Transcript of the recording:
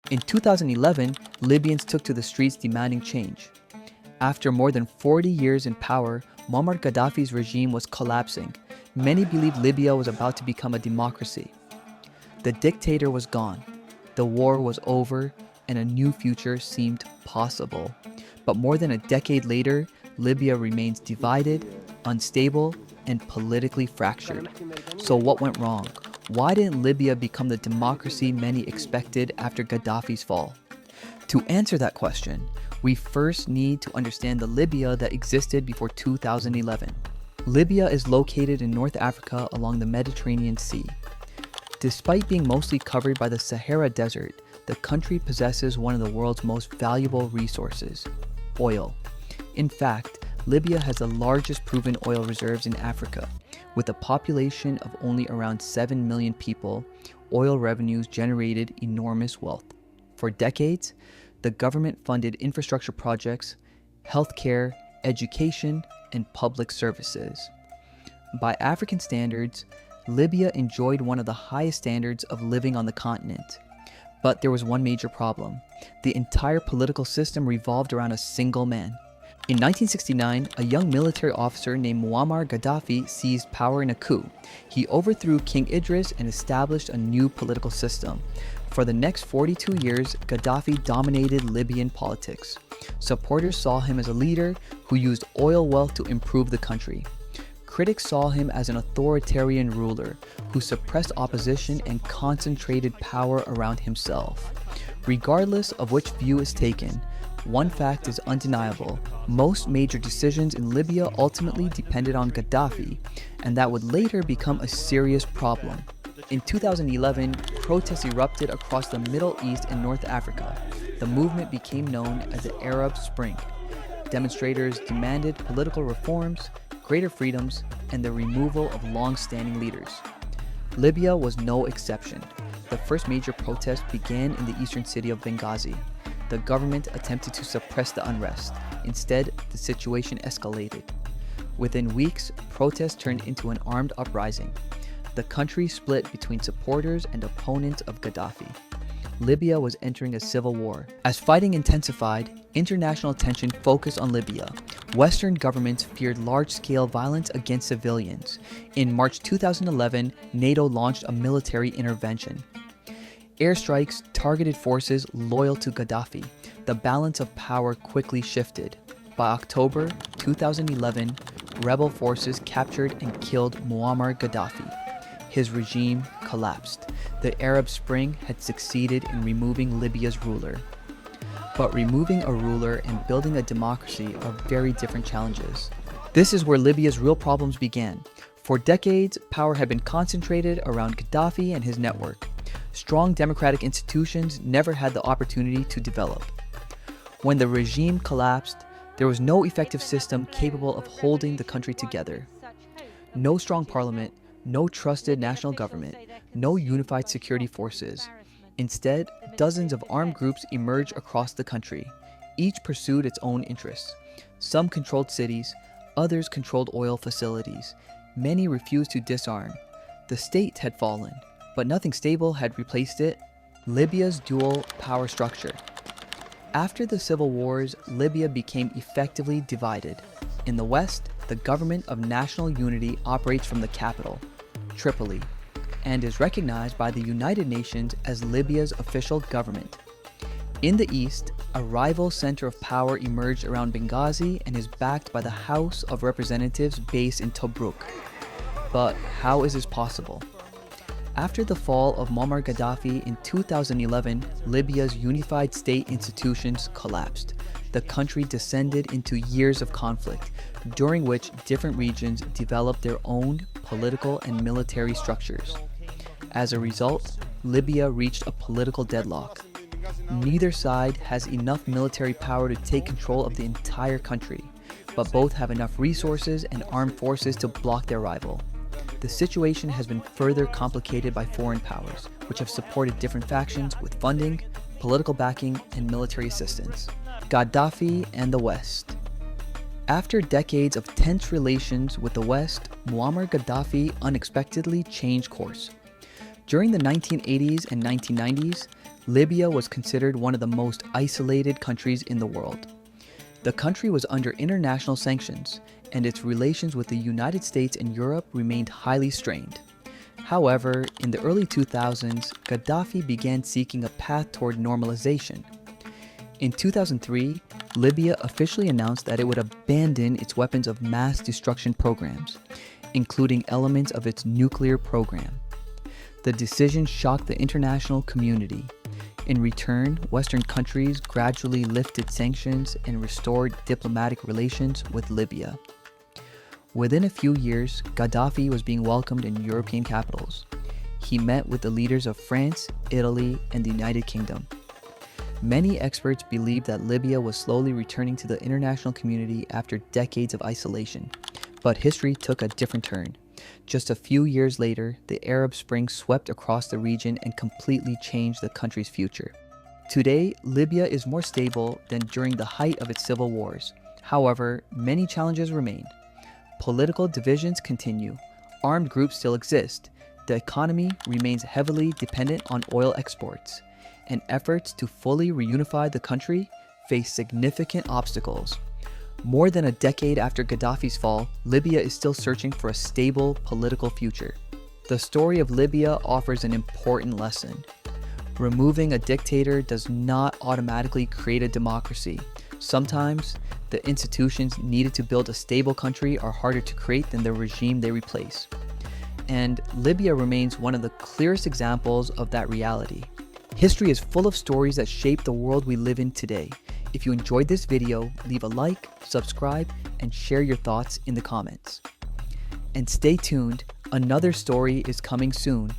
In 2011, Libyans took to the streets demanding change. After more than 40 years in power, Muammar Gaddafi's regime was collapsing. Many believed Libya was about to become a democracy. The dictator was gone, the war was over, and a new future seemed possible. But more than a decade later, Libya remains divided, unstable, and politically fractured. So what went wrong? Why didn't Libya become the democracy many expected after Gaddafi's fall? To answer that question, we first need to understand the Libya that existed before 2011. Libya is located in North Africa along the Mediterranean Sea. Despite being mostly covered by the Sahara Desert, the country possesses one of the world's most valuable resources: oil. In fact, Libya has the largest proven oil reserves in Africa. With a population of only around 7 million people, oil revenues generated enormous wealth. For decades, the government funded infrastructure projects, healthcare, education, and public services. By African standards, Libya enjoyed one of the highest standards of living on the continent. But there was one major problem. The entire political system revolved around a single man. In 1969, a young military officer named Muammar Gaddafi seized power in a coup. He overthrew King Idris and established a new political system. For the next 42 years, Gaddafi dominated Libyan politics. Supporters saw him as a leader who used oil wealth to improve the country. Critics saw him as an authoritarian ruler who suppressed opposition and concentrated power around himself. Regardless of which view is taken, one fact is undeniable: most major decisions in Libya ultimately depended on Gaddafi, and that would later become a serious problem. In 2011, protests erupted across the Middle East and North Africa. The movement became known as the Arab Spring. Demonstrators demanded political reforms, greater freedoms, and the removal of long-standing leaders. Libya was no exception. The first major protest began in the eastern city of Benghazi. The government attempted to suppress the unrest. Instead, the situation escalated. Within weeks, protests turned into an armed uprising. The country split between supporters and opponents of Gaddafi. Libya was entering a civil war. As fighting intensified, international attention focused on Libya. Western governments feared large-scale violence against civilians. In March 2011, NATO launched a military intervention. Airstrikes targeted forces loyal to Gaddafi. The balance of power quickly shifted. By October 2011, rebel forces captured and killed Muammar Gaddafi. His regime collapsed. The Arab Spring had succeeded in removing Libya's ruler. But removing a ruler and building a democracy are very different challenges. This is where Libya's real problems began. For decades, power had been concentrated around Gaddafi and his network. Strong democratic institutions never had the opportunity to develop. When the regime collapsed, there was no effective system capable of holding the country together. No strong parliament, no trusted national government, no unified security forces. Instead, dozens of armed groups emerged across the country. Each pursued its own interests. Some controlled cities, others controlled oil facilities. Many refused to disarm. The state had fallen, but nothing stable had replaced it: Libya's dual power structure. After the civil wars, Libya became effectively divided. In the west, the government of national unity operates from the capital, Tripoli, and is recognized by the United Nations as Libya's official government. In the east, a rival center of power emerged around Benghazi and is backed by the House of Representatives based in Tobruk. But how is this possible? After the fall of Muammar Gaddafi in 2011, Libya's unified state institutions collapsed. The country descended into years of conflict, during which different regions developed their own political and military structures. As a result, Libya reached a political deadlock. Neither side has enough military power to take control of the entire country, but both have enough resources and armed forces to block their rival. The situation has been further complicated by foreign powers, which have supported different factions with funding, political backing, and military assistance. Gaddafi and the West. After decades of tense relations with the West, Muammar Gaddafi unexpectedly changed course. During the 1980s and 1990s, Libya was considered one of the most isolated countries in the world. The country was under international sanctions, and its relations with the United States and Europe remained highly strained. However, in the early 2000s, Gaddafi began seeking a path toward normalization. In 2003, Libya officially announced that it would abandon its weapons of mass destruction programs, including elements of its nuclear program. The decision shocked the international community. In return, Western countries gradually lifted sanctions and restored diplomatic relations with Libya. Within a few years, Gaddafi was being welcomed in European capitals. He met with the leaders of France, Italy, and the United Kingdom. Many experts believe that Libya was slowly returning to the international community after decades of isolation, but history took a different turn. Just a few years later, the Arab Spring swept across the region and completely changed the country's future. Today, Libya is more stable than during the height of its civil wars. However, many challenges remain. Political divisions continue. Armed groups still exist. The economy remains heavily dependent on oil exports, and efforts to fully reunify the country face significant obstacles. More than a decade after Gaddafi's fall, Libya is still searching for a stable political future. The story of Libya offers an important lesson. Removing a dictator does not automatically create a democracy. Sometimes, the institutions needed to build a stable country are harder to create than the regime they replace. And Libya remains one of the clearest examples of that reality. History is full of stories that shape the world we live in today. If you enjoyed this video, leave a like, subscribe, and share your thoughts in the comments. And stay tuned, another story is coming soon